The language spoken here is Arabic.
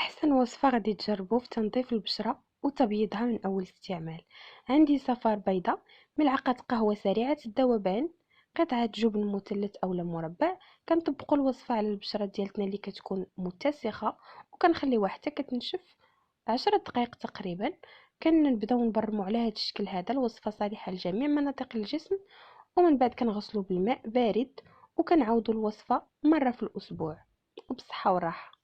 أحسن وصفة غادي تجربوا في تنظيف البشرة وتبييضها من أول استعمال. عندي صفار بيضاء، ملعقة قهوة سريعة الذوبان، قطعة جبن مثلث أو مربع. كنطبقوا الوصفة على البشرة ديالتنا اللي كتكون متسخة وكنخليوها حتى كتنشف 10 دقائق تقريبا. كنبداو نبرموا على هذا الشكل. هذا الوصفة صالحة لجميع مناطق الجسم، ومن بعد كنغسلوا بالماء بارد وكنعاودوا الوصفة مرة في الأسبوع. وبصحة وراحة.